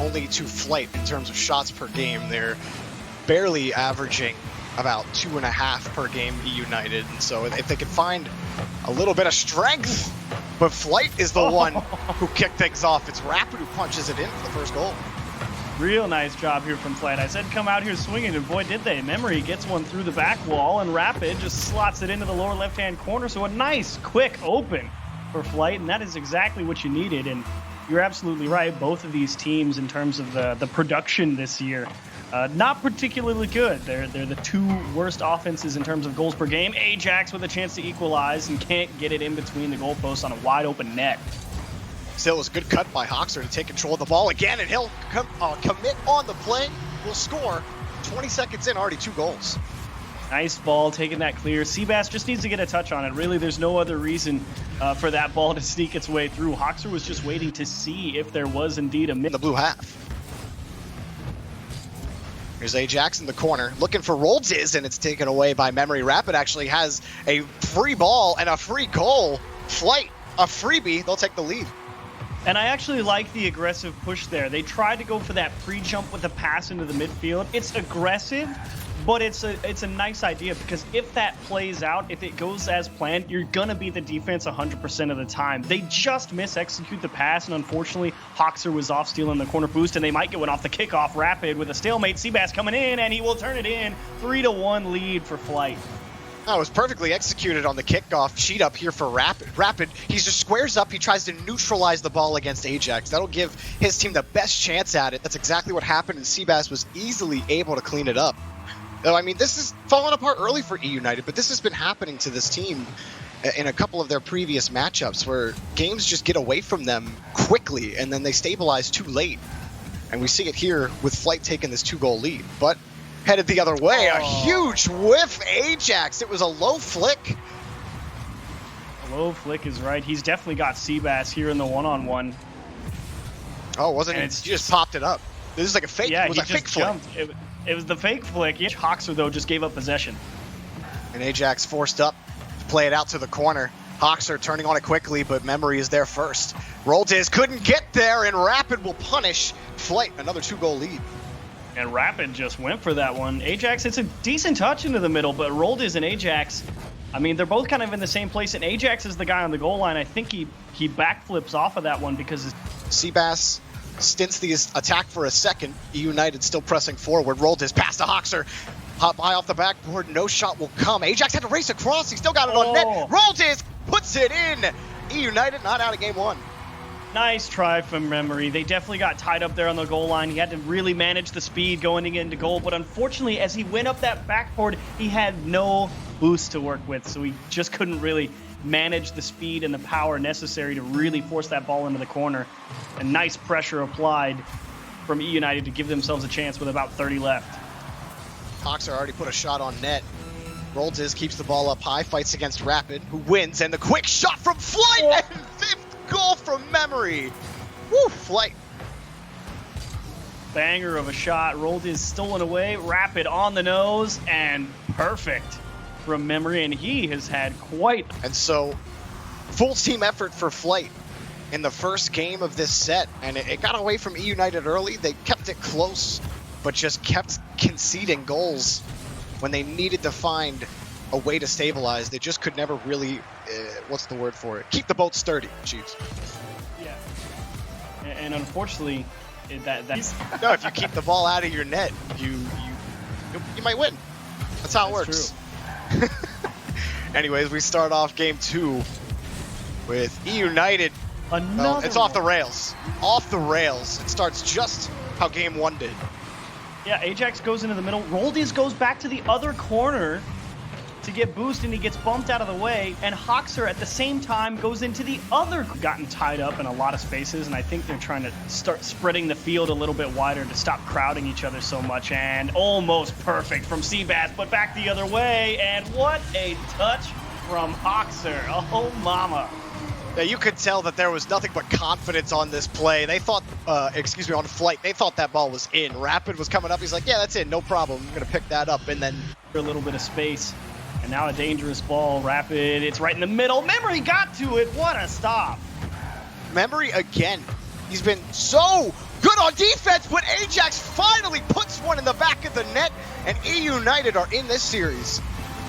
only to Flight in terms of shots per game. They're barely averaging about 2.5 per game eUnited, and so if they can find a little bit of strength, but Flight is the one who kicked things off. It's Rapid who punches it in for the first goal. Real nice job here from Flight. I said come out here swinging, and boy did they. Memory gets one through the back wall, and Rapid just slots it into the lower left-hand corner, so a nice, quick open for Flight, and that is exactly what you needed. And you're absolutely right. Both of these teams, in terms of the production this year, not particularly good. They're the two worst offenses in terms of goals per game. Ajax with a chance to equalize and can't get it in between the goalposts on a wide open net. Still, was a good cut by Hoxer to take control of the ball again, and he'll commit on the play. Will score. 20 seconds in, already 2 goals. Nice ball, taking that clear. Seabass just needs to get a touch on it. Really, there's no other reason for that ball to sneak its way through. Hoxer was just waiting to see if there was indeed a in the blue half. Here's Ajax in the corner, looking for Roldziz, and it's taken away by Memory. Rapid actually has a free ball and a free goal. Flight, a freebie, they'll take the lead. And I actually like the aggressive push there. They tried to go for that pre-jump with a pass into the midfield. It's aggressive, but it's a nice idea, because if that plays out, if it goes as planned, you're going to beat the defense 100% of the time. They just mis-execute the pass, and unfortunately, Hoxer was off stealing the corner boost, and they might get one off the kickoff. Rapid with a stalemate. Seabass coming in, and he will turn it in. 3-1 lead for Flight. Oh, it was perfectly executed on the kickoff. Cheat up here for Rapid. He just squares up. He tries to neutralize the ball against Ajax. That'll give his team the best chance at it. That's exactly what happened, and Seabass was easily able to clean it up. Though, I mean, this is falling apart early for eUnited, but this has been happening to this team in a couple of their previous matchups, where games just get away from them quickly, and then they stabilize too late. And we see it here with Flight taking this 2-goal lead, but headed the other way. A huge whiff, Ajax. It was a low flick. A low flick is right. He's definitely got Seabass here in the one-on-one. Oh, wasn't it? He just popped it up. This is like a fake. Yeah, it was he a just fake jumped. flick. It was the fake flick. Hoxer, though, just gave up possession. And Ajax forced up to play it out to the corner. Hoxer turning on it quickly, but Memory is there first. Roldziz couldn't get there, and Rapid will punish Flight. Another 2-goal lead. And Rapid just went for that one. Ajax, it's a decent touch into the middle, but Roldziz and Ajax, I mean, they're both kind of in the same place, and Ajax is the guy on the goal line. I think he backflips off of that one because Seabass stints the attack for a second. eUnited still pressing forward. Roldziz pass to Hoxer. Hop high off the backboard. No shot will come. Ajax had to race across. He still got it on net. Roldziz puts it in. eUnited not out of game 1. Nice try from Memory. They definitely got tied up there on the goal line. He had to really manage the speed going into goal, but unfortunately, as he went up that backboard, he had no boost to work with, so he just couldn't really manage the speed and the power necessary to really force that ball into the corner. And nice pressure applied from eUnited to give themselves a chance with about 30 left. Hoxer already put a shot on net. Roldziz keeps the ball up high, fights against Rapid, who wins, and the quick shot from Flight, and 5th goal from Memory. Woo, Flight. Banger of a shot. Roldziz stolen away. Rapid on the nose, and perfect from Memory, and he has had quite. And so, full team effort for Flight in the first game of this set, and it got away from eUnited early. They kept it close, but just kept conceding goals when they needed to find a way to stabilize. They just could never really, what's the word for it? Keep the boat sturdy, Chiefs. Yeah. And unfortunately, that's no, if you keep the ball out of your net, you might win. That's how it works. True. Anyways, we start off game 2 with eUnited. It's off the rails. Off the rails. It starts just how game 1 did. Yeah, Ajax goes into the middle. Roldziz goes back to the other corner to get boost, and he gets bumped out of the way. And Hoxer at the same time goes into the other. Gotten tied up in a lot of spaces, and I think they're trying to start spreading the field a little bit wider to stop crowding each other so much. And almost perfect from Seabass, but back the other way. And what a touch from Hoxer. Oh, mama. Yeah, you could tell that there was nothing but confidence on this play. They thought, on Flight, they thought that ball was in. Rapid was coming up. He's like, yeah, that's in, no problem. I'm going to pick that up. And then a little bit of space. And now a dangerous ball. Rapid, it's right in the middle. Memory got to it. What a stop. Memory again. He's been so Good on defense, but Ajax finally puts one in the back of the net, and eUnited are in this series.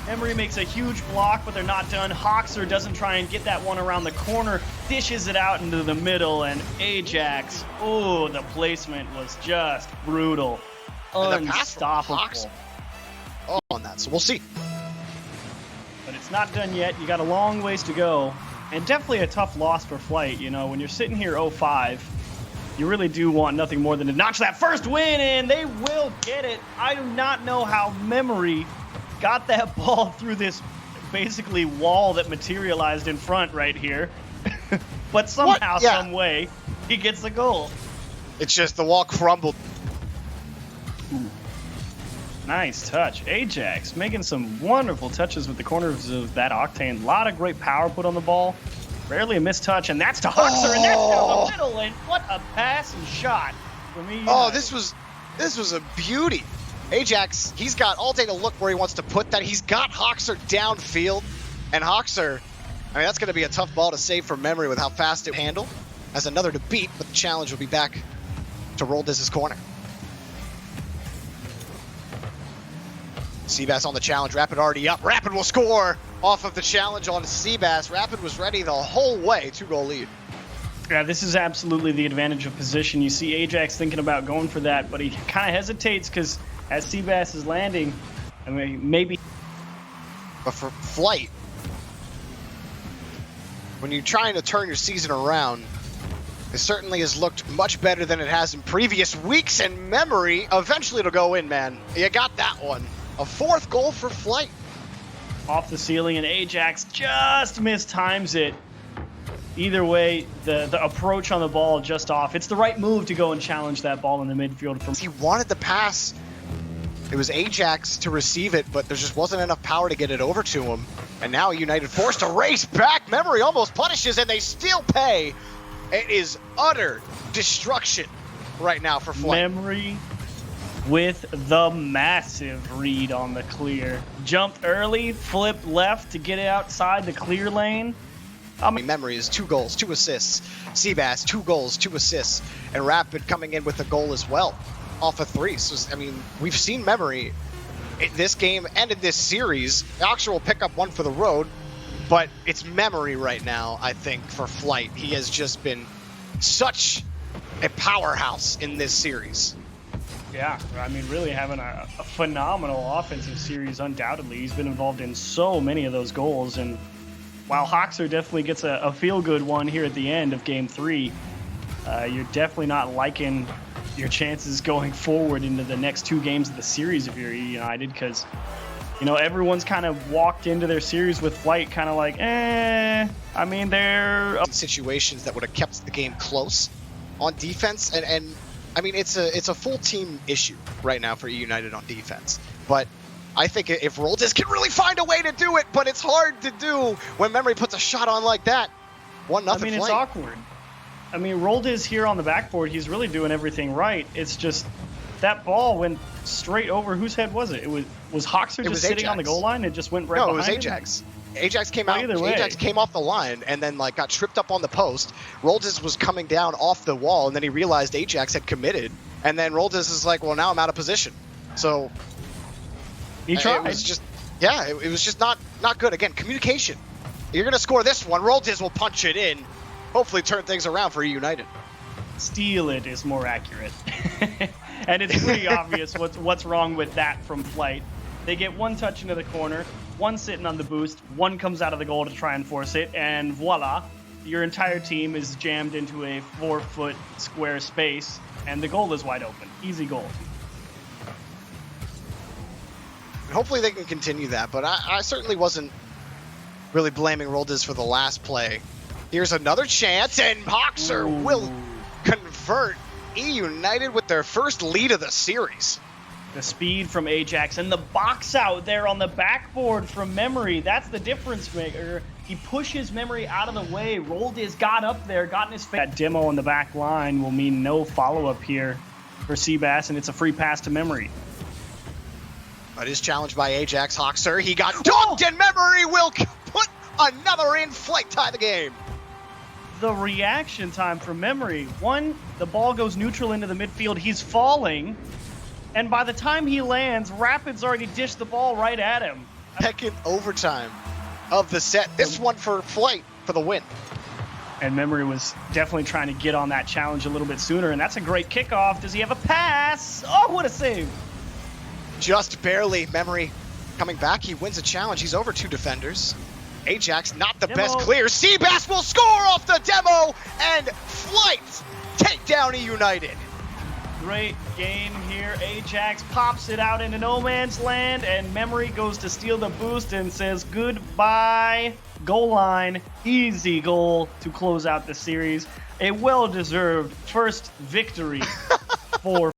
Memory makes a huge block, but they're not done. Hoxer doesn't try and get that one around the corner, dishes it out into the middle, and Ajax, oh, the placement was just brutal. Unstoppable. On that, so we'll see. But it's not done yet. You got a long ways to go, and definitely a tough loss for Flight. You know, when you're sitting here 0-5, you really do want nothing more than to notch that first win, and they will get it. I do not know how Memory got that ball through this basically wall that materialized in front right here. But somehow, some way, he gets the goal. It's just the wall crumbled. Ooh. Nice touch. Ajax making some wonderful touches with the corners of that Octane. A lot of great power put on the ball. Rarely a missed touch, and that's to Hoxer, and that's down the middle, and what a pass and shot for me. Oh, this was a beauty. Ajax, he's got all day to look where he wants to put that. He's got Hoxer downfield, and Hoxer, I mean, that's going to be a tough ball to save for Memory with how fast it handled. As another to beat, but the challenge will be back to Roldiz's corner. Seabass on the challenge, Rapid already up. Rapid will score off of the challenge on Seabass. Rapid was ready the whole way, 2-goal lead. Yeah, this is absolutely the advantage of position. You see Ajax thinking about going for that, but he kind of hesitates because as Seabass is landing, I mean, maybe. But for Flight, when you're trying to turn your season around, it certainly has looked much better than it has in previous weeks, and Memory, eventually it'll go in, man. You got that one. A 4th goal for Flight. Off the ceiling, and Ajax just mistimes it. Either way, the approach on the ball just off. It's the right move to go and challenge that ball in the midfield. He wanted the pass. It was Ajax to receive it, but there just wasn't enough power to get it over to him. And now United forced to race back. Memory almost punishes, and they still pay. It is utter destruction right now for Flight. Memory with the massive read on the clear. Jumped early, flipped left to get it outside the clear lane. Memory is 2 goals, 2 assists. Seabass, 2 goals, 2 assists. And Rapid coming in with a goal as well, off of 3. So, I mean, we've seen Memory in this game and in this series. Oxer will pick up one for the road, but it's Memory right now, I think, for Flight. He has just been such a powerhouse in this series. Yeah, I mean, really having a phenomenal offensive series, undoubtedly. He's been involved in so many of those goals, and while Hoxer definitely gets a feel-good one here at the end of Game 3, you're definitely not liking your chances going forward into the next 2 games of the series if you're United, because, you know, everyone's kind of walked into their series with Flight kind of like, I mean, they're situations that would have kept the game close on defense, and I mean, it's a full team issue right now for eUnited on defense. But I think if Roldiz can really find a way to do it, but it's hard to do when Memory puts a shot on like that. 1-0. I mean, it's awkward. I mean, Roldiz here on the backboard, he's really doing everything right. It's just that ball went straight over. Whose head was it? Was Hoxer just sitting Ajax on the goal line? It just went right behind him? No, it was Ajax. Ajax came out. Either way. Ajax came off the line and then like got tripped up on the post. Roldiz was coming down off the wall, and then he realized Ajax had committed. And then Roldiz is like, well, now I'm out of position. So he tried. It was just, it was just not good. Again, communication. You're gonna score this one. Roldiz will punch it in. Hopefully, turn things around for eUnited. Steal it is more accurate. And it's pretty obvious what's wrong with that from Flight. They get 1 touch into the corner, 1 sitting on the boost, 1 comes out of the goal to try and force it, and voila, your entire team is jammed into a 4-foot square space, and the goal is wide open. Easy goal. Hopefully they can continue that, but I certainly wasn't really blaming Roldiz for the last play. Here's another chance, and Hoxer will convert. eUnited with their first lead of the series. The speed from Ajax and the box out there on the backboard from Memory. That's the difference maker. He pushes Memory out of the way. Roldiz got up there, got in his face. That demo on the back line will mean no follow-up here for Seabass, and it's a free pass to Memory. But is challenged by Ajax. Hoxer, he got dunked, and Memory will put another in. Flight tie the game. the reaction time from Memory. One, the ball goes neutral into the midfield. He's falling. And by the time he lands, Rapid's already dished the ball right at him. Second overtime of the set. This one for Flight for the win. And Memory was definitely trying to get on that challenge a little bit sooner. And that's a great kickoff. Does he have a pass? Oh, what a save. Just barely. Memory coming back. He wins a challenge. He's over 2 defenders. Ajax, not the best clear. Seabass will score off the demo. And Flight take down eUnited. Great game here. Ajax pops it out into no man's land, and Memory goes to steal the boost and says goodbye. Goal line, easy goal to close out the series. A well-deserved first victory for